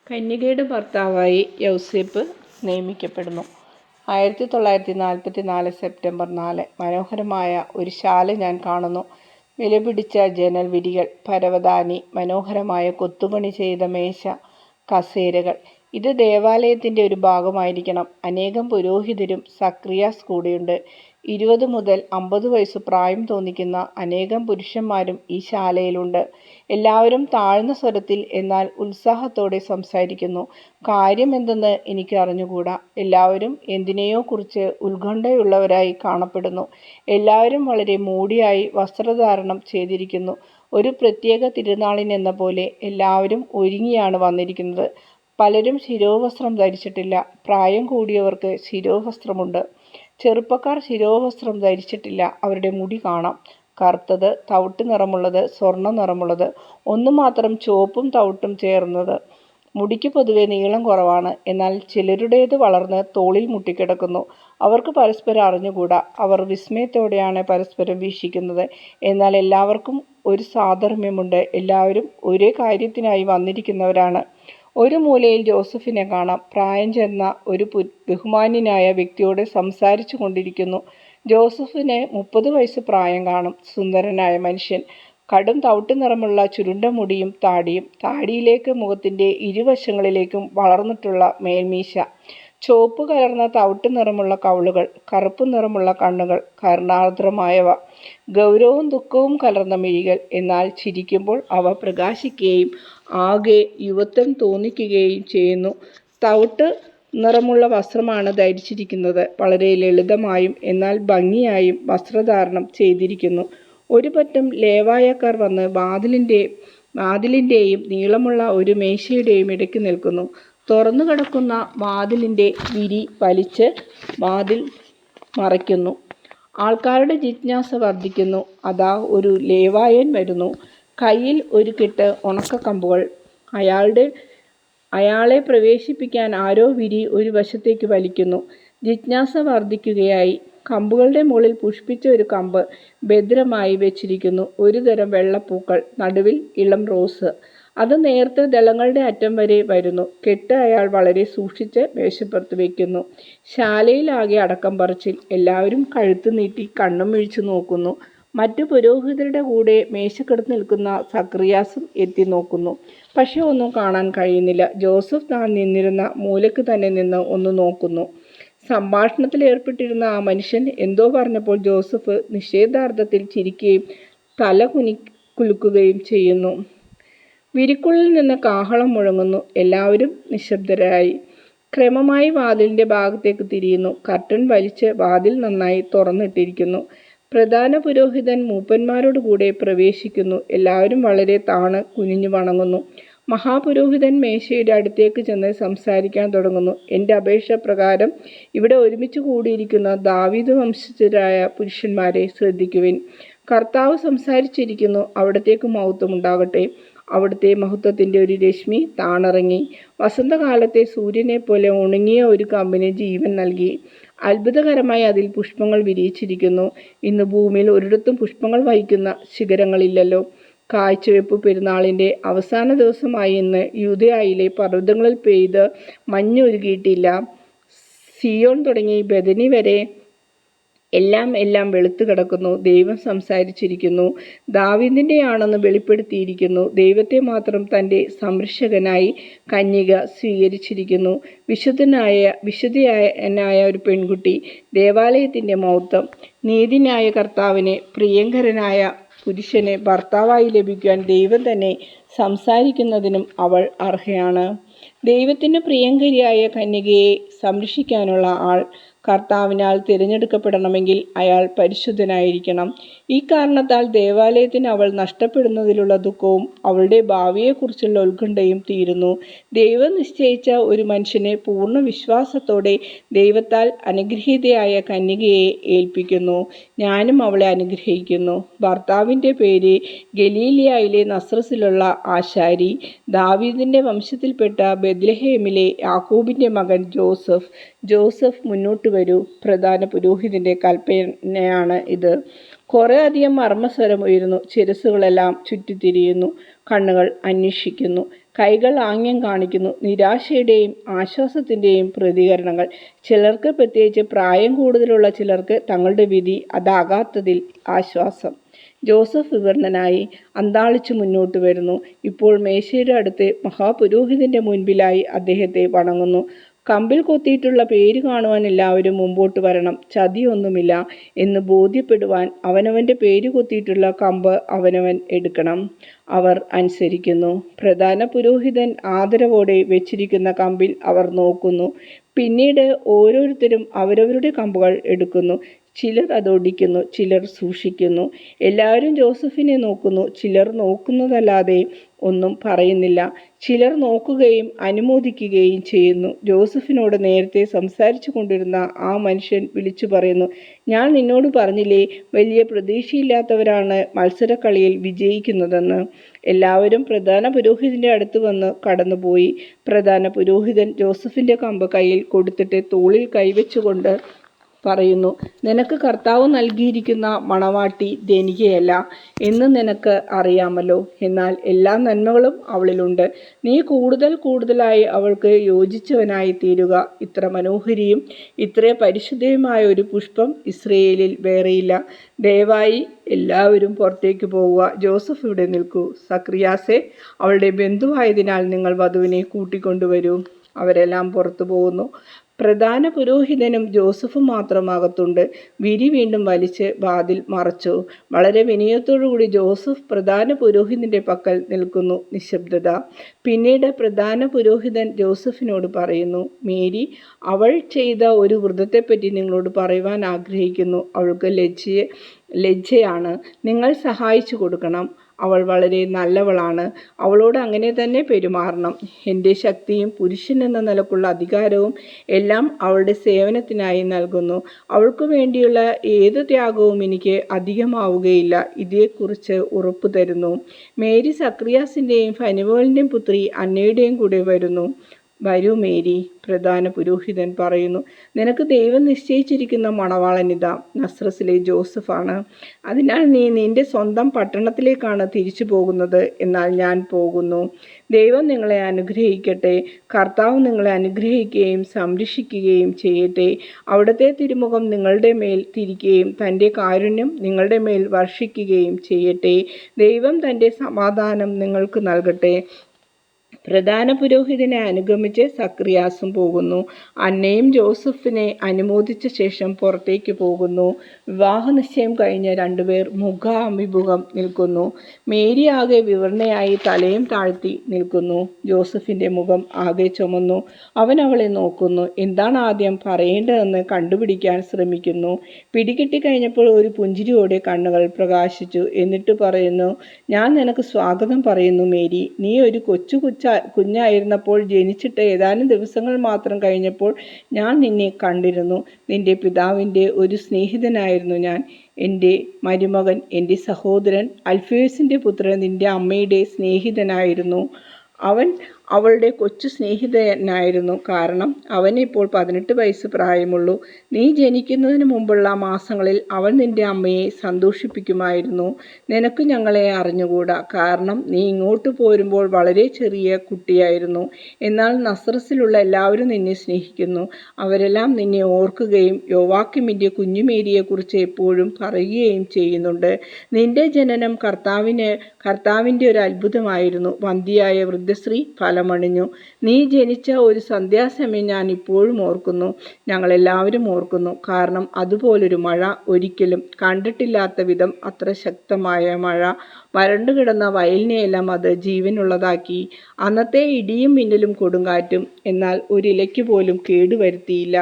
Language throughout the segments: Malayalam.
കന്യകയുടെ ഭർത്താവായി യൗസേപ്പ് നിയമിക്കപ്പെടുന്നു. 1944 സെപ്റ്റംബർ 4. മനോഹരമായ ഒരു ശാല ഞാൻ കാണുന്നു. വിലപിടിച്ച ജനൽ വിരികൾ, പരവതാനി, മനോഹരമായ കൊത്തുപണി ചെയ്ത മേശ, കസേരകൾ. ഇത് ദേവാലയത്തിൻ്റെ ഒരു ഭാഗമായിരിക്കണം. അനേകം പുരോഹിതരും സക്രിയാസ് കൂടെയുണ്ട്. 20 മുതൽ 50 വയസ്സ് പ്രായം തോന്നിക്കുന്ന അനേകം പുരുഷന്മാരും ഈ ശാലയിലുണ്ട്. എല്ലാവരും താഴ്ന്ന സ്വരത്തിൽ എന്നാൽ ഉത്സാഹത്തോടെ സംസാരിക്കുന്നു. കാര്യമെന്തെന്ന് എനിക്ക് അറിഞ്ഞുകൂടാ. എല്ലാവരും എന്തിനെയോ കുറിച്ച് ഉത്കണ്ഠയുള്ളവരായി കാണപ്പെടുന്നു. എല്ലാവരും വളരെ മൂടിയായി വസ്ത്രധാരണം ചെയ്തിരിക്കുന്നു. ഒരു പ്രത്യേക തിരുനാളിനെന്ന പോലെ എല്ലാവരും ഒരുങ്ങിയാണ് വന്നിരിക്കുന്നത്. പലരും ശിരോവസ്ത്രം ധരിച്ചിട്ടില്ല. പ്രായം കൂടിയവർക്ക് ശിരോവസ്ത്രമുണ്ട്. ചെറുപ്പക്കാർ ശിരോവസ്ത്രം ധരിച്ചിട്ടില്ല. അവരുടെ മുടി കാണാം. കറുത്തത്, തവിട്ട് നിറമുള്ളത്, സ്വർണ്ണ നിറമുള്ളത്, ഒന്നു മാത്രം ചുവപ്പും തവിട്ടും ചേർന്നത്. മുടിക്ക് പൊതുവെ നീളം കുറവാണ്. എന്നാൽ ചിലരുടേത് വളർന്ന് തോളിൽ മുട്ടിക്കിടക്കുന്നു. അവർക്ക് പരസ്പരം അറിഞ്ഞുകൂടാ. അവർ വിസ്മയത്തോടെയാണ് പരസ്പരം വീക്ഷിക്കുന്നത്. എന്നാൽ എല്ലാവർക്കും ഒരു സാധർമ്മ്യമുണ്ട്. എല്ലാവരും ഒരേ കാര്യത്തിനായി വന്നിരിക്കുന്നവരാണ്. ഒരു മൂലയിൽ ജോസഫിനെ കാണാം. പ്രായം ചെന്ന ഒരു ബഹുമാന്യനായ വ്യക്തിയോട് സംസാരിച്ചു കൊണ്ടിരിക്കുന്നു. ജോസഫിന് 30 വയസ്സ് പ്രായം കാണും. സുന്ദരനായ മനുഷ്യൻ. കടും തവിട്ട് നിറമുള്ള ചുരുണ്ട മുടിയും താടിയും. താടിയിലേക്ക് മുഖത്തിൻ്റെ ഇരുവശങ്ങളിലേക്കും വളർന്നിട്ടുള്ള മേൽമീശ. ചുവപ്പ് കലർന്ന തവിട്ട് നിറമുള്ള കവിളുകൾ. കറുപ്പ് നിറമുള്ള കണ്ണുകൾ, കരുണാർദ്രമായവ. ഗൗരവവും ദുഃഖവും കലർന്ന മിഴികൾ. എന്നാൽ ചിരിക്കുമ്പോൾ അവ പ്രകാശിക്കുകയും ആകെ യുവത്വം തോന്നിക്കുകയും ചെയ്യുന്നു. തവിട്ട് നിറമുള്ള വസ്ത്രമാണ് ധരിച്ചിരിക്കുന്നത്. വളരെ ലളിതമായും എന്നാൽ ഭംഗിയായും വസ്ത്രധാരണം ചെയ്തിരിക്കുന്നു. ഒരു പറ്റം ലേവായക്കാർ വന്ന് വാതിലിൻ്റെയും നീളമുള്ള ഒരു മേശയുടെയും ഇടയ്ക്ക് നിൽക്കുന്നു. തുറന്നു കിടക്കുന്ന വാതിലിൻ്റെ വിരി വലിച്ച് വാതിൽ മറയ്ക്കുന്നു. ആൾക്കാരുടെ ജിജ്ഞാസ വർദ്ധിക്കുന്നു. അതാ ഒരു ലേവായൻ വരുന്നു. കയ്യിൽ ഒരു കെട്ട് ഉണക്കക്കമ്പുകൾ. അയാളെ പ്രവേശിപ്പിക്കാൻ ആരോ വിരി ഒരു വശത്തേക്ക് വലിക്കുന്നു. ജിജ്ഞാസ വർദ്ധിക്കുകയായി. കമ്പുകളുടെ മുകളിൽ പുഷ്പിച്ച ഒരു കമ്പ് ഭദ്രമായി വെച്ചിരിക്കുന്നു. ഒരു തരം വെള്ളപ്പൂക്കൾ, നടുവിൽ ഇളം റോസ്. അത് നേർത്ത ദളങ്ങളുടെ അറ്റം വരെ വരുന്നു. കെട്ട് അയാൾ വളരെ സൂക്ഷിച്ച് മേശപ്പുറത്ത് വയ്ക്കുന്നു. ശാലയിലാകെ അടക്കം പറച്ചിൽ. എല്ലാവരും കഴുത്ത് നീട്ടി കണ്ണും മിഴിച്ചു നോക്കുന്നു. മറ്റു പുരോഹിതരുടെ കൂടെ മേശക്കടുത്ത് നിൽക്കുന്ന സക്രിയാസും എത്തി നോക്കുന്നു. പക്ഷെ ഒന്നും കാണാൻ കഴിയുന്നില്ല. ജോസഫ് താൻ നിന്നിരുന്ന മൂലയ്ക്ക് തന്നെ നിന്ന് ഒന്ന് നോക്കുന്നു. സംഭാഷണത്തിൽ ഏർപ്പെട്ടിരുന്ന ആ മനുഷ്യൻ എന്തോ പറഞ്ഞപ്പോൾ ജോസഫ് നിഷേധാർത്ഥത്തിൽ ചിരിക്കുകയും തല കുലുക്കുകയും ചെയ്യുന്നു. വിരിക്കുള്ളിൽ നിന്ന് കാഹളം മുഴങ്ങുന്നു. എല്ലാവരും നിശബ്ദരായി. ക്രമമായി വാതിലിൻ്റെ ഭാഗത്തേക്ക് തിരിയുന്നു. കർട്ടൻ വലിച്ച് വാതിൽ നന്നായി തുറന്നിട്ടിരിക്കുന്നു. പ്രധാന പുരോഹിതൻ മൂപ്പന്മാരോട് കൂടെ പ്രവേശിക്കുന്നു. എല്ലാവരും വളരെ താണ് കുനിഞ്ഞു വണങ്ങുന്നു. മഹാപുരോഹിതൻ മേശയുടെ അടുത്തേക്ക് ചെന്ന് സംസാരിക്കാൻ തുടങ്ങുന്നു. എൻ്റെ അപേക്ഷ പ്രകാരം ഇവിടെ ഒരുമിച്ച് കൂടിയിരിക്കുന്ന ദാവീദ് വംശജരായ പുരുഷന്മാരെ ശ്രദ്ധിക്കുവിൻ. കർത്താവ് സംസാരിച്ചിരിക്കുന്നു. അവിടത്തേക്ക് മഹത്വം ഉണ്ടാകട്ടെ. അവിടുത്തെ മഹത്വത്തിൻ്റെ ഒരു രശ്മി താണിറങ്ങി. വസന്തകാലത്തെ സൂര്യനെ പോലെ ഉണങ്ങിയ ഒരു കമ്പിന് ജീവൻ നൽകി. അത്ഭുതകരമായി അതിൽ പുഷ്പങ്ങൾ വിരിയിച്ചിരിക്കുന്നു. ഇന്ന് ഭൂമിയിൽ ഒരിടത്തും പുഷ്പങ്ങൾ വഹിക്കുന്ന ശിഖരങ്ങളില്ലല്ലോ. കാഴ്ചവെപ്പ് പെരുന്നാളിൻ്റെ അവസാന ദിവസമായി ഇന്ന് യൂദയായിലെ പർവ്വതങ്ങളിൽ പെയ്ത് മഞ്ഞൊരുകിയിട്ടില്ല. സിയോൺ തുടങ്ങി ബെഥനി വരെ എല്ലാം വെളുത്തു കിടക്കുന്നു. ദൈവം സംസാരിച്ചിരിക്കുന്നു. ദാവീദിൻ്റെയാണെന്ന് വെളിപ്പെടുത്തിയിരിക്കുന്നു. ദൈവത്തെ മാത്രം തൻ്റെ സംരക്ഷകനായി കന്യക സ്വീകരിച്ചിരിക്കുന്നു. വിശുദ്ധയായ ഒരു പെൺകുട്ടി. ദേവാലയത്തിൻ്റെ മഹത്വം. നീതിന്യായ കർത്താവിന് പ്രിയങ്കരനായ പുരുഷന് ഭർത്താവായി ലഭിക്കുവാൻ ദൈവം തന്നെ സംസാരിക്കുന്നതിനും അവൾ അർഹയാണ്. ദൈവത്തിന് പ്രിയങ്കരിയായ കന്യകയെ സംരക്ഷിക്കാനുള്ള ആൾ കർത്താവിനാൽ തിരഞ്ഞെടുക്കപ്പെടണമെങ്കിൽ അയാൾ പരിശുദ്ധനായിരിക്കണം. ഈ കാരണത്താൽ ദേവാലയത്തിന് അവൾ നഷ്ടപ്പെടുന്നതിലുള്ള ദുഃഖവും അവളുടെ ഭാവിയെക്കുറിച്ചുള്ള ഉത്കണ്ഠയും തീരുന്നു. ദൈവം നിശ്ചയിച്ച ഒരു മനുഷ്യനെ പൂർണ്ണ വിശ്വാസത്തോടെ ദൈവത്താൽ അനുഗ്രഹീതയായ കന്യകയെ ഏൽപ്പിക്കുന്നു. ഞാനും അവളെ അനുഗ്രഹിക്കുന്നു. ഭർത്താവിൻ്റെ പേര് ഗലീലയിലെ നസ്രത്തിലുള്ള ആശാരി, ദാവീദിൻ്റെ വംശത്തിൽപ്പെട്ട ബെത്ലഹേമിലെ യാക്കോബിൻ്റെ മകൻ ജോസഫ്. ജോസഫ്, മുന്നോട്ട് വരൂ. പ്രധാന പുരോഹിതൻ്റെ കൽപ്പനയാണ് ഇത്. കുറേ അധികം മർമ്മസ്വരം ഉയരുന്നു. ശിരസ്സുകളെല്ലാം ചുറ്റിത്തിരിയുന്നു. കണ്ണുകൾ അന്വേഷിക്കുന്നു. കൈകൾ ആംഗ്യം കാണിക്കുന്നു. നിരാശയുടെയും ആശ്വാസത്തിൻ്റെയും പ്രതികരണങ്ങൾ. ചിലർക്ക്, പ്രത്യേകിച്ച് പ്രായം കൂടുതലുള്ള ചിലർക്ക്, തങ്ങളുടെ വിധി അതാകാത്തതിൽ ആശ്വാസം. ജോസഫ് വിവരണനായി അന്താളിച്ചു മുന്നോട്ട് വരുന്നു. ഇപ്പോൾ മേശയുടെ അടുത്ത് മഹാപുരോഹിതന്റെ മുൻപിലായി അദ്ദേഹത്തെ വണങ്ങുന്നു. കമ്പിൽ കൊത്തിയിട്ടുള്ള പേര് കാണുവാൻ എല്ലാവരും മുമ്പോട്ട് വരണം. ചതിയൊന്നുമില്ല എന്ന് ബോധ്യപ്പെടുവാൻ അവനവൻ്റെ പേര് കൊത്തിയിട്ടുള്ള കമ്പ് അവനവൻ എടുക്കണം. അവർ അനുസരിക്കുന്നു. പ്രധാന പുരോഹിതൻ ആദരവോടെ വെച്ചിരിക്കുന്ന കമ്പിൽ അവർ നോക്കുന്നു. പിന്നീട് ഓരോരുത്തരും അവരവരുടെ കമ്പുകൾ എടുക്കുന്നു. ചിലർ അതൊടിക്കുന്നു, ചിലർ സൂക്ഷിക്കുന്നു. എല്ലാവരും ജോസഫിനെ നോക്കുന്നു. ചിലർ നോക്കുന്നതല്ലാതെ ഒന്നും പറയുന്നില്ല. ചിലർ നോക്കുകയും അനുമോദിക്കുകയും ചെയ്യുന്നു. ജോസഫിനോട് നേരത്തെ സംസാരിച്ചു കൊണ്ടിരുന്ന ആ മനുഷ്യൻ വിളിച്ചു പറയുന്നു, ഞാൻ നിന്നോട് പറഞ്ഞില്ലേ, വലിയ പ്രതീക്ഷയില്ലാത്തവരാണ് മത്സരക്കളിയിൽ വിജയിക്കുന്നതെന്ന്. എല്ലാവരും പ്രധാന പുരോഹിതന്റെ അടുത്ത് വന്ന് കടന്നുപോയി. പ്രധാന പുരോഹിതൻ ജോസഫിന്റെ കമ്പ് കയ്യിൽ കൊടുത്തിട്ട് തോളിൽ കൈവച്ചുകൊണ്ട് പറയുന്നു, നിനക്ക് കർത്താവ് നൽകിയിരിക്കുന്ന മണവാട്ടി ധനികയല്ല എന്ന് നിനക്ക് അറിയാമല്ലോ. എന്നാൽ എല്ലാ നന്മകളും അവളിലുണ്ട്. നീ കൂടുതലായി അവൾക്ക് യോജിച്ചവനായി തീരുക. ഇത്ര മനോഹരിയും ഇത്ര പരിശുദ്ധയുമായ ഒരു പുഷ്പം ഇസ്രയേലിൽ വേറെയില്ല. ദയവായി എല്ലാവരും പുറത്തേക്ക് പോകുക. ജോസഫ് ഇവിടെ നിൽക്കൂ. സക്രിയാസെ, അവളുടെ ബന്ധുവായതിനാൽ നിങ്ങൾ വധുവിനെ കൂട്ടിക്കൊണ്ടുവരൂ. അവരെല്ലാം പുറത്തു പോകുന്നു. പ്രധാന പുരോഹിതനും ജോസഫും മാത്രം അകത്തുണ്ട്. വിരി വീണ്ടും വലിച്ച് വാതിൽ മറച്ചു. വളരെ വിനയത്തോടുകൂടി ജോസഫ് പ്രധാന പുരോഹിതന്റെ പക്കൽ നിൽക്കുന്നു. നിശബ്ദത. പിന്നീട് പ്രധാന പുരോഹിതൻ ജോസഫിനോട് പറയുന്നു, മേരി അവൾ ചെയ്ത ഒരു വ്രതത്തെപ്പറ്റി നിങ്ങളോട് പറയുവാൻ ആഗ്രഹിക്കുന്നു. അവൾക്ക് ലജ്ജയാണ്. നിങ്ങൾ സഹായിച്ചു കൊടുക്കണം. അവൾ വളരെ നല്ലവളാണ്. അവളോട് അങ്ങനെ തന്നെ പെരുമാറണം. എൻ്റെ ശക്തിയും പുരുഷൻ എന്ന നിലക്കുള്ള അധികാരവും എല്ലാം അവളുടെ സേവനത്തിനായി നൽകുന്നു. അവൾക്ക് വേണ്ടിയുള്ള ഏത് ത്യാഗവും എനിക്ക് അധികമാവുകയില്ല. ഇതേക്കുറിച്ച് ഉറപ്പു തരുന്നു. മേരി സക്രിയാസിൻ്റെയും ഫനുവേലിൻ്റെയും പുത്രി അന്നയുടെയും കൂടെ വരുന്നു. വരൂ മേരി, പ്രധാന പുരോഹിതൻ പറയുന്നു. നിനക്ക് ദൈവം നിശ്ചയിച്ചിരിക്കുന്ന മണവാളനിതാ, നസ്രസിലെ ജോസഫാണ്. അതിനാൽ നീ നിന്റെ സ്വന്തം പട്ടണത്തിലേക്കാണ് തിരിച്ചു പോകുന്നത്. എന്നാൽ ഞാൻ പോകുന്നു. ദൈവം നിങ്ങളെ അനുഗ്രഹിക്കട്ടെ. കർത്താവ് നിങ്ങളെ അനുഗ്രഹിക്കുകയും സംരക്ഷിക്കുകയും ചെയ്യട്ടെ. അവിടുത്തെ തിരുമുഖം നിങ്ങളുടെ മേൽ തിരിക്കുകയും തൻ്റെ കാരുണ്യം നിങ്ങളുടെ മേൽ വർഷിക്കുകയും ചെയ്യട്ടെ. ദൈവം തൻ്റെ സമാധാനം നിങ്ങൾക്ക് നൽകട്ടെ. പ്രധാന പുരോഹിതനെ അനുഗമിച്ച് സക്രിയാസും പോകുന്നു. അന്നയും ജോസഫിനെ അനുമോദിച്ച ശേഷം പുറത്തേക്ക് പോകുന്നു. വിവാഹ നിശ്ചയം കഴിഞ്ഞ രണ്ടുപേർ മുഖാഭിമുഖം നിൽക്കുന്നു. മേരി ആകെ വിവരണയായി തലയും താഴ്ത്തി നിൽക്കുന്നു. ജോസഫിൻ്റെ മുഖം ആകെ ചുമന്നു. അവൻ അവളെ നോക്കുന്നു. എന്താണ് ആദ്യം പറയേണ്ടതെന്ന് കണ്ടുപിടിക്കാൻ ശ്രമിക്കുന്നു. പിടികിട്ടിക്കഴിഞ്ഞപ്പോൾ ഒരു പുഞ്ചിരിയോടെ കണ്ണുകൾ പ്രകാശിച്ചു. എന്നിട്ട് പറയുന്നു, ഞാൻ നിനക്ക് സ്വാഗതം പറയുന്നു മേരി. നീ ഒരു കുഞ്ഞായിരുന്നപ്പോൾ, ജനിച്ചിട്ട് ഏതാനും ദിവസങ്ങൾ മാത്രം കഴിഞ്ഞപ്പോൾ ഞാൻ നിന്നെ കണ്ടിരുന്നു. നിന്റെ പിതാവിൻ്റെ ഒരു സ്നേഹിതനായിരുന്നു ഞാൻ. എൻ്റെ മരുമകൻ, എൻ്റെ സഹോദരൻ അൽഫേസിൻ്റെ പുത്രൻ നിന്റെ അമ്മയുടെ സ്നേഹിതനായിരുന്നു. അവൻ അവളുടെ കൊച്ചു സ്നേഹിതനായിരുന്നു. കാരണം അവനിപ്പോൾ 18 വയസ്സ് പ്രായമുള്ളൂ. നീ ജനിക്കുന്നതിന് മുമ്പുള്ള മാസങ്ങളിൽ അവൻ നിന്റെ അമ്മയെ സന്തോഷിപ്പിക്കുമായിരുന്നു. നിനക്ക് ഞങ്ങളെ അറിഞ്ഞുകൂടാ, കാരണം നീ ഇങ്ങോട്ട് പോരുമ്പോൾ വളരെ ചെറിയ കുട്ടിയായിരുന്നു. എന്നാൽ നസ്രസിലുള്ള എല്ലാവരും നിന്നെ സ്നേഹിക്കുന്നു. അവരെല്ലാം നിന്നെ ഓർക്കുകയും യോവാക്കിമിൻ്റെ കുഞ്ഞുമേരിയെക്കുറിച്ച് എപ്പോഴും പറയുകയും ചെയ്യുന്നുണ്ട്. നിന്റെ ജനനം കർത്താവിൻ്റെ ഒരു അത്ഭുതമായിരുന്നു. വന്ധ്യയായ വൃദ്ധശ്രീ ഫലമണിഞ്ഞു. നീ ജനിച്ച ഒരു സന്ധ്യാസമയം ഞാൻ ഇപ്പോഴും ഓർക്കുന്നു. ഞങ്ങളെല്ലാവരും ഓർക്കുന്നു. കാരണം അതുപോലൊരു മഴ ഒരിക്കലും കണ്ടിട്ടില്ലാത്ത വിധം അത്ര ശക്തമായ മഴ. വരണ്ടുകിടന്ന വയലിനെയെല്ലാം അത് ജീവനുള്ളതാക്കി. അന്നത്തെ ഇടിയും മിന്നലും കൊടുങ്കാറ്റും എന്നാൽ ഒരിലയ്ക്ക് പോലും കേടുവരുത്തിയില്ല.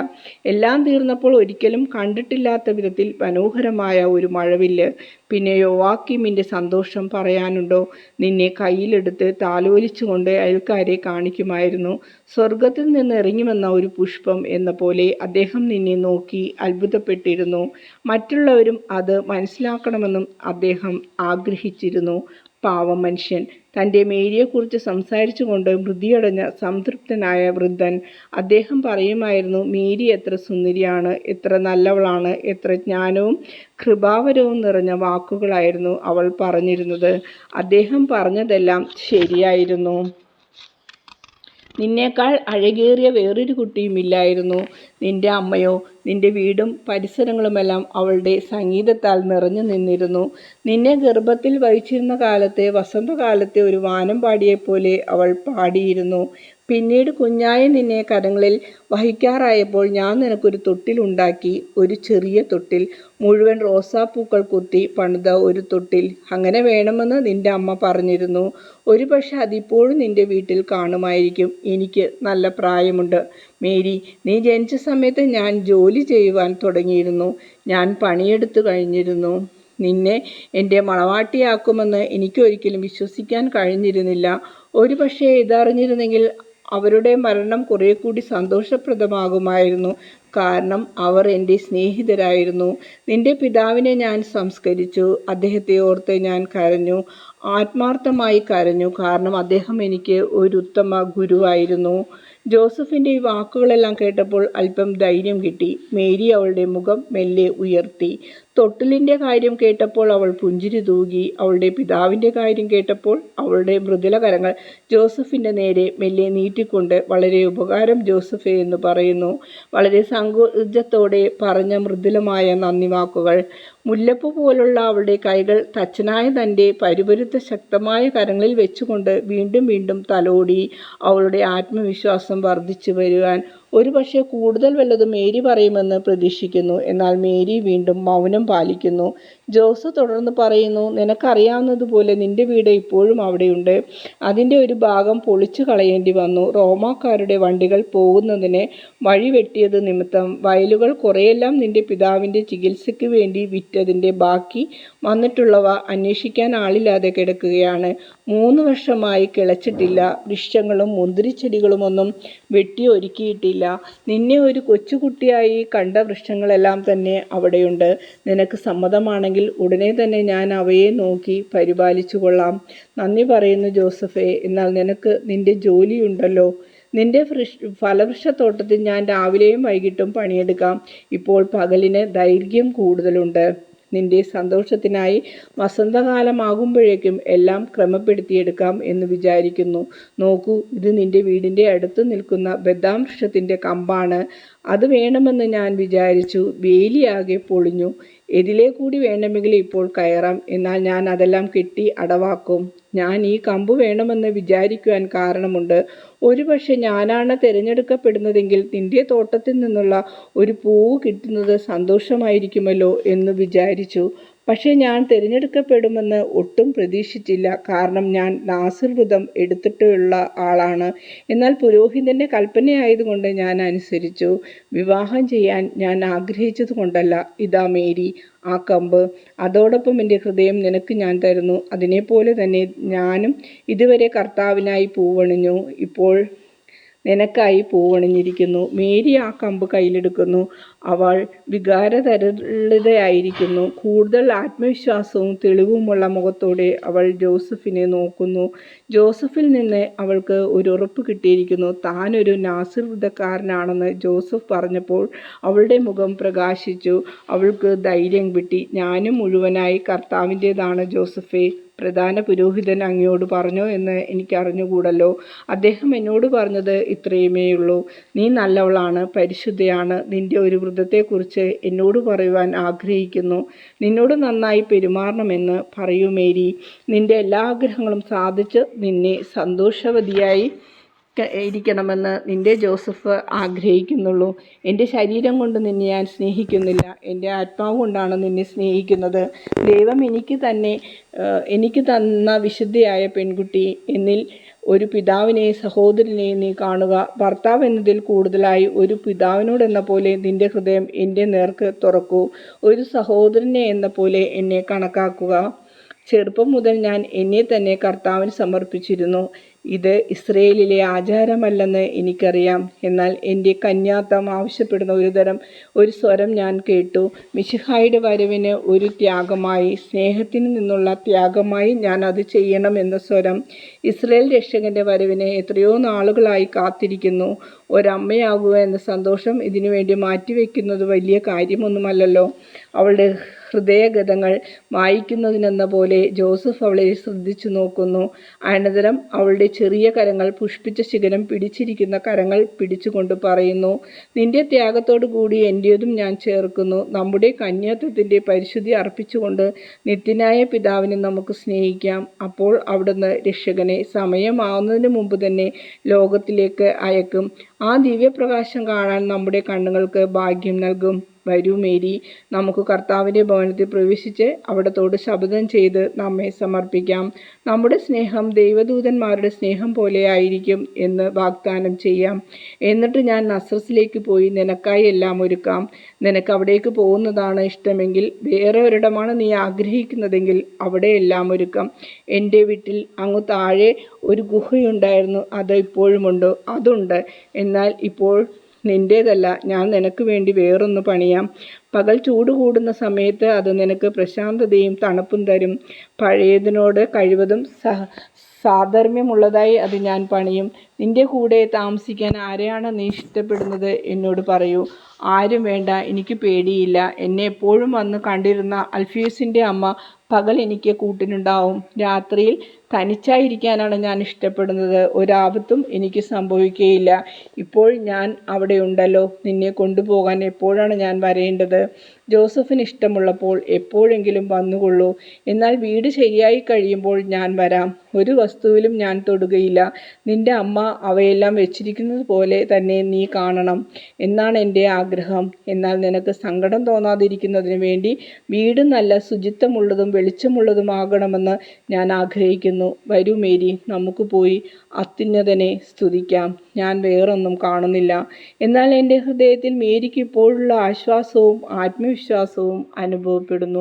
എല്ലാം തീർന്നപ്പോൾ ഒരിക്കലും കണ്ടിട്ടില്ലാത്ത വിധത്തിൽ മനോഹരമായ ഒരു മഴവില്ല്. പിന്നെ യോവാക്കിമിൻ്റെ സന്തോഷം പറയാനുണ്ടോ? നിന്നെ കയ്യിലെടുത്ത് താലോലിച്ചുകൊണ്ട് അയൽക്കാരെ കാണിക്കുമായിരുന്നു. സ്വർഗത്തിൽ നിന്ന് ഇറങ്ങി വന്ന ഒരു പുഷ്പം എന്ന പോലെ അദ്ദേഹം നിന്നെ നോക്കി അത്ഭുതപ്പെട്ടിരുന്നു. മറ്റുള്ളവരും അത് മനസ്സിലാക്കണമെന്നും അദ്ദേഹം ആഗ്രഹിച്ചിരുന്നു. പാവം മനുഷ്യൻ. തൻ്റെ മേരിയെക്കുറിച്ച് സംസാരിച്ചുകൊണ്ട് മൃതിയടഞ്ഞ സംതൃപ്തനായ വൃദ്ധൻ. അദ്ദേഹം പറയുമായിരുന്നു, മേരി എത്ര സുന്ദരിയാണ്, എത്ര നല്ലവളാണ്. എത്ര ജ്ഞാനവും കൃപാവരവും നിറഞ്ഞ വാക്കുകളായിരുന്നു അവൾ പറഞ്ഞിരുന്നത്. അദ്ദേഹം പറഞ്ഞതെല്ലാം ശരിയായിരുന്നു. നിന്നേക്കാൾ അഴകേറിയ വേറൊരു കുട്ടിയുമില്ലായിരുന്നു. നിന്റെ അമ്മയോ? നിന്റെ വീടും പരിസരങ്ങളുമെല്ലാം അവളുടെ സംഗീതത്താൽ നിറഞ്ഞു നിന്നിരുന്നു. നിന്നെ ഗർഭത്തിൽ വഹിച്ചിരുന്ന കാലത്തെ വസന്തകാലത്തെ ഒരു വാനമ്പാടിയെപ്പോലെ അവൾ പാടിയിരുന്നു. പിന്നീട് കുഞ്ഞായി നിന്നെ കരങ്ങളിൽ വഹിക്കാറായപ്പോൾ ഞാൻ നിനക്കൊരു തൊട്ടിലുണ്ടാക്കി. ഒരു ചെറിയ തൊട്ടിൽ, മുഴുവൻ റോസാപ്പൂക്കൾ കുത്തി പണിത ഒരു തൊട്ടിൽ. അങ്ങനെ വേണമെന്ന് നിന്റെ അമ്മ പറഞ്ഞിരുന്നു. ഒരുപക്ഷെ അതിപ്പോഴും നിന്റെ വീട്ടിൽ കാണുമായിരിക്കും. എനിക്ക് നല്ല പ്രായമുണ്ട് മേരി. നീ ജനിച്ച സമയത്ത് ഞാൻ ജോലി ചെയ്യുവാൻ തുടങ്ങിയിരുന്നു. ഞാൻ പണിയെടുത്തു കഴിഞ്ഞിരുന്നു. നിന്നെ എൻ്റെ മണവാട്ടിയാക്കുമെന്ന് എനിക്കൊരിക്കലും വിശ്വസിക്കാൻ കഴിഞ്ഞിരുന്നില്ല. ഒരുപക്ഷെ ഇതറിഞ്ഞിരുന്നെങ്കിൽ അവരുടെ മരണം കുറെ കൂടി സന്തോഷപ്രദമാകുമായിരുന്നു. കാരണം അവർ എൻ്റെ സ്നേഹിതരായിരുന്നു. നിന്റെ പിതാവിനെ ഞാൻ സംസ്കരിച്ചു. അദ്ദേഹത്തെ ഓർത്ത് ഞാൻ കരഞ്ഞു, ആത്മാർത്ഥമായി കരഞ്ഞു. കാരണം അദ്ദേഹം എനിക്ക് ഒരു ഉത്തമ ഗുരുവായിരുന്നു. ജോസഫിൻ്റെ ഈ വാക്കുകളെല്ലാം കേട്ടപ്പോൾ അല്പം ധൈര്യം കിട്ടി. മേരി അവളുടെ മുഖം മെല്ലെ ഉയർത്തി. തൊട്ടിലിൻ്റെ കാര്യം കേട്ടപ്പോൾ അവൾ പുഞ്ചിരി തൂകി. അവളുടെ പിതാവിൻ്റെ കാര്യം കേട്ടപ്പോൾ അവളുടെ മൃദുല കരങ്ങൾ ജോസഫിൻ്റെ നേരെ മെല്ലെ നീട്ടിക്കൊണ്ട്, വളരെ ഉപകാരം ജോസഫേ എന്ന് പറയുന്നു. വളരെ സങ്കോചത്തോടെ പറഞ്ഞ മൃദുലമായ നന്ദി വാക്കുകൾ. മുല്ലപ്പൂ പോലുള്ള അവളുടെ കൈകൾ തച്ചനായ തൻ്റെ പരുപരുത്ത ശക്തമായ കരങ്ങളിൽ വെച്ചുകൊണ്ട് വീണ്ടും വീണ്ടും തലോടി. അവളുടെ ആത്മവിശ്വാസം വർദ്ധിച്ചു വരുവാൻ. ഒരുപക്ഷെ കൂടുതൽ വല്ലതും മേരി പറയുമെന്ന് പ്രതീക്ഷിക്കുന്നു. എന്നാൽ മേരി വീണ്ടും മൗനം പാലിക്കുന്നു. ജോസ് തുടർന്ന് പറയുന്നു, നിനക്കറിയാവുന്നതുപോലെ നിന്റെ വീട് ഇപ്പോഴും അവിടെയുണ്ട്. അതിൻ്റെ ഒരു ഭാഗം പൊളിച്ചു കളയേണ്ടി വന്നു. റോമാക്കാരുടെ വണ്ടികൾ പോകുന്നതിന് വഴി വെട്ടിയത് നിമിത്തം. വയലുകൾ കുറേയെല്ലാം നിന്റെ പിതാവിൻ്റെ ചികിത്സയ്ക്ക് വേണ്ടി വിറ്റതിൻ്റെ ബാക്കി വന്നിട്ടുള്ളവ അന്വേഷിക്കാൻ ആളില്ലാതെ കിടക്കുകയാണ്. 3 വർഷമായി കിളച്ചിട്ടില്ല. വൃക്ഷങ്ങളും മുന്തിരിച്ചെടികളുമൊന്നും വെട്ടി ഒരുക്കിയിട്ടില്ല. നിന്നെ ഒരു കൊച്ചുകുട്ടിയായി കണ്ട വൃക്ഷങ്ങളെല്ലാം തന്നെ അവിടെയുണ്ട്. നിനക്ക് സമ്മതമാണെങ്കിൽ ഉടനെ തന്നെ ഞാൻ അവയെ നോക്കി പരിപാലിച്ചു കൊള്ളാം. നന്ദി പറയുന്നു ജോസഫേ. എന്നാൽ നിനക്ക് നിന്റെ ജോലിയുണ്ടല്ലോ. നിന്റെ ഫലവൃക്ഷത്തോട്ടത്തിൽ ഞാൻ രാവിലെയും വൈകിട്ടും പണിയെടുക്കാം. ഇപ്പോൾ പകലിന് ദൈർഘ്യം കൂടുതലുണ്ട്. നിന്റെ സന്തോഷത്തിനായി വസന്തകാലമാകുമ്പോഴേക്കും എല്ലാം ക്രമപ്പെടുത്തിയെടുക്കാം എന്ന് വിചാരിക്കുന്നു. നോക്കൂ, ഇത് നിന്റെ വീടിൻ്റെ അടുത്ത് നിൽക്കുന്ന ബദാം വൃക്ഷത്തിൻ്റെ കമ്പാണ്. അത് വേണമെന്ന് ഞാൻ വിചാരിച്ചു. വേലിയാകെ പൊളിഞ്ഞു. ഇതിലേ കൂടി വേണമെങ്കിൽ ഇപ്പോൾ കയറാം. എന്നാൽ ഞാൻ അതെല്ലാം കെട്ടി അടവാക്കും. ഞാൻ ഈ കമ്പ് വേണമെന്ന് വിചാരിക്കുവാൻ കാരണമുണ്ട്. ഒരുപക്ഷെ ഞാനാണ് തിരഞ്ഞെടുക്കപ്പെടുന്നതെങ്കിൽ നിന്റെ തോട്ടത്തിൽ നിന്നുള്ള ഒരു പൂവ് കിട്ടുന്നത് സന്തോഷമായിരിക്കുമല്ലോ എന്ന് വിചാരിച്ചു. പക്ഷേ ഞാൻ തിരഞ്ഞെടുക്കപ്പെടുമെന്ന് ഒട്ടും പ്രതീക്ഷിച്ചില്ല. കാരണം ഞാൻ നാസിർ വ്രതം എടുത്തിട്ടുള്ള ആളാണ്. എന്നാൽ പുരോഹിതൻ്റെ കൽപ്പനയായതുകൊണ്ട് ഞാൻ അനുസരിച്ചു. വിവാഹം ചെയ്യാൻ ഞാൻ ആഗ്രഹിച്ചത് കൊണ്ടല്ല. ഇതാ മേരി, ആ കമ്പ്. അതോടൊപ്പം എൻ്റെ ഹൃദയം നിനക്ക് ഞാൻ തരുന്നു. അതിനെപ്പോലെ തന്നെ ഞാനും ഇതുവരെ കർത്താവിനായി പൂവണിഞ്ഞു. ഇപ്പോൾ നിനക്കായി പൂവണിഞ്ഞിരിക്കുന്നു. മേരി ആ കമ്പ് കയ്യിലെടുക്കുന്നു. അവൾ വികാരതരളിതയായിരിക്കുന്നു. കൂടുതൽ ആത്മവിശ്വാസവും തെളിവുമുള്ള മുഖത്തോടെ അവൾ ജോസഫിനെ നോക്കുന്നു. ജോസഫിൽ നിന്ന് അവൾക്ക് ഒരു ഉറപ്പ് കിട്ടിയിരിക്കുന്നു. താനൊരു നാസിർ വ്രതക്കാരനാണെന്ന് ജോസഫ് പറഞ്ഞപ്പോൾ അവളുടെ മുഖം പ്രകാശിച്ചു. അവൾക്ക് ധൈര്യം കിട്ടി. ഞാനും മുഴുവനായി കർത്താവിൻ്റേതാണ് ജോസഫേ. പ്രധാന പുരോഹിതൻ അങ്ങയോട് പറഞ്ഞോ എന്ന് എനിക്കറിഞ്ഞുകൂടല്ലോ. അദ്ദേഹം എന്നോട് പറഞ്ഞത് ഇത്രയുമേയുള്ളൂ. നീ നല്ലവളാണ്, പരിശുദ്ധയാണ്. നിന്റെ ഒരു വ്രതത്തെക്കുറിച്ച് എന്നോട് പറയുവാൻ ആഗ്രഹിക്കുന്നു. നിന്നോട് നന്നായി പെരുമാറണമെന്ന് പറയൂ മേരി. നിന്റെ എല്ലാ ആഗ്രഹങ്ങളും സാധിച്ച് നിന്നെ സന്തോഷവതിയായി ഇരിക്കണമെന്ന് നിന്റെ ജോസഫ് ആഗ്രഹിക്കുന്നുള്ളൂ. എൻ്റെ ശരീരം കൊണ്ട് നിന്നെ ഞാൻ സ്നേഹിക്കുന്നില്ല. എൻ്റെ ആത്മാവ് കൊണ്ടാണ് നിന്നെ സ്നേഹിക്കുന്നത്. ദൈവം എനിക്ക് തന്ന വിശുദ്ധയായ പെൺകുട്ടി, എന്നിൽ ഒരു പിതാവിനെ സഹോദരനെയും നീ കാണുക. ഭർത്താവ് എന്നതിൽ കൂടുതലായി ഒരു പിതാവിനോടെന്ന പോലെ നിന്റെ ഹൃദയം എൻ്റെ നേർക്ക് തുറക്കൂ. ഒരു സഹോദരനെ എന്ന പോലെ എന്നെ കണക്കാക്കുക. ചെറുപ്പം മുതൽ ഞാൻ എന്നെ തന്നെ കർത്താവിന് സമർപ്പിച്ചിരുന്നു. ഇത് ഇസ്രയേലിലെ ആചാരമല്ലെന്ന് എനിക്കറിയാം. എന്നാൽ എൻ്റെ കന്യാത്വം ആവശ്യപ്പെടുന്ന ഒരു സ്വരം ഞാൻ കേട്ടു. മിശിഹായുടെ വരവിന് ഒരു ത്യാഗമായി, സ്നേഹത്തിൽ നിന്നുള്ള ത്യാഗമായി ഞാൻ അത് ചെയ്യണം എന്ന സ്വരം. ഇസ്രയേൽ രക്ഷകൻ്റെ വരവിന് എത്രയോ നാളുകളായി കാത്തിരിക്കുന്നു. ഒരമ്മയാകുക എന്ന സന്തോഷം ഇതിനുവേണ്ടി മാറ്റിവെക്കുന്നത് വലിയ കാര്യമൊന്നുമല്ലല്ലോ. അവളുടെ ഹൃദയഗതങ്ങൾ വായിക്കുന്നതിനെന്ന പോലെ ജോസഫ് അവളെ ശ്രദ്ധിച്ചു നോക്കുന്നു. അനന്തരം അവളുടെ ചെറിയ കരങ്ങൾ പുഷ്പിച്ച ശിഖരം പിടിച്ചിരിക്കുന്ന കരങ്ങൾ പിടിച്ചുകൊണ്ട് പറയുന്നു, നിന്റെ ത്യാഗത്തോടു കൂടി എൻ്റേതും ഞാൻ ചേർക്കുന്നു. നമ്മുടെ കന്യാത്വത്തിൻ്റെ പരിശുദ്ധി അർപ്പിച്ചുകൊണ്ട് നിത്യനായ പിതാവിനെ നമുക്ക് സ്നേഹിക്കാം. അപ്പോൾ അവിടുന്ന് രക്ഷകനെ സമയമാവുന്നതിന് മുമ്പ് തന്നെ ലോകത്തിലേക്ക് അയക്കും. ആ ദിവ്യപ്രകാശം കാണാൻ നമ്മുടെ കണ്ണുകൾക്ക് ഭാഗ്യം നൽകും. വരൂ മേരി, നമുക്ക് കർത്താവിൻ്റെ ഭവനത്തിൽ പ്രവേശിച്ച് അവിടത്തോട് ശപഥം ചെയ്ത് നമ്മെ സമർപ്പിക്കാം. നമ്മുടെ സ്നേഹം ദൈവദൂതന്മാരുടെ സ്നേഹം പോലെ ആയിരിക്കും എന്ന് വാഗ്ദാനം ചെയ്യാം. എന്നിട്ട് ഞാൻ നസ്രത്തിലേക്ക് പോയി നിനക്കായി എല്ലാം ഒരുക്കാം. നിനക്ക് അവിടേക്ക് പോകുന്നതാണ് ഇഷ്ടമെങ്കിൽ, വേറെ ഒരിടമാണ് നീ ആഗ്രഹിക്കുന്നതെങ്കിൽ അവിടെ എല്ലാം ഒരുക്കാം. എൻ്റെ വീട്ടിൽ അങ്ങു താഴെ ഒരു ഗുഹയുണ്ടായിരുന്നു, അത് ഇപ്പോഴുമുണ്ട്. അതുണ്ട്, എന്നാൽ ഇപ്പോൾ നിൻ്റേതല്ല. ഞാൻ നിനക്ക് വേണ്ടി വേറൊന്ന് പണിയാം. പകൽ ചൂട് കൂടുന്ന സമയത്ത് അത് നിനക്ക് പ്രശാന്തതയും തണുപ്പും തരും. പഴയതിനോട് കഴിവതും സാധർമ്മ്യമുള്ളതായി അത് ഞാൻ പണിയും. നിന്റെ കൂടെ താമസിക്കാൻ ആരെയാണ് നീ ഇഷ്ടപ്പെടുന്നത്? എന്നോട് പറയൂ. ആരും വേണ്ട, എനിക്ക് പേടിയില്ല. എന്നെ എപ്പോഴും വന്ന് കണ്ടിരുന്ന അൽഫീസിൻ്റെ അമ്മ പകൽ എനിക്ക് കൂട്ടിനുണ്ടാവും. രാത്രിയിൽ തനിച്ചായിരിക്കാനാണ് ഞാൻ ഇഷ്ടപ്പെടുന്നത്. ഒരാപത്തും എനിക്ക് സംഭവിക്കുകയില്ല. ഇപ്പോൾ ഞാൻ അവിടെ ഉണ്ടല്ലോ. നിന്നെ കൊണ്ടുപോകാൻ എപ്പോഴാണ് ഞാൻ വരേണ്ടത്? ജോസഫിന് ഇഷ്ടമുള്ളപ്പോൾ എപ്പോഴെങ്കിലും വന്നുകൊള്ളൂ. എന്നാൽ വീട് ശരിയായി കഴിയുമ്പോൾ ഞാൻ വരാം. ഒരു വസ്തുവിലും ഞാൻ തൊടുകയില്ല. നിന്റെ അമ്മ അവയെല്ലാം വെച്ചിരിക്കുന്നത് പോലെ തന്നെ നീ കാണണം എന്നാണ് എൻ്റെ ആഗ്രഹം. എന്നാൽ നിനക്ക് സങ്കടം തോന്നാതിരിക്കുന്നതിന് വേണ്ടി വീട് നല്ല ശുചിത്വമുള്ളതും വെളിച്ചമുള്ളതുമാകണമെന്ന് ഞാൻ ആഗ്രഹിക്കുന്നു. വരൂ മേരി, നമുക്ക് പോയി അത്യുന്നതനെ സ്തുതിക്കാം. ഞാൻ വേറൊന്നും കാണുന്നില്ല. എന്നാൽ എൻ്റെ ഹൃദയത്തിൽ മേരിക്ക് ഇപ്പോഴുള്ള ആശ്വാസവും ആത്മവിശ്വാസവും അനുഭവപ്പെടുന്നു.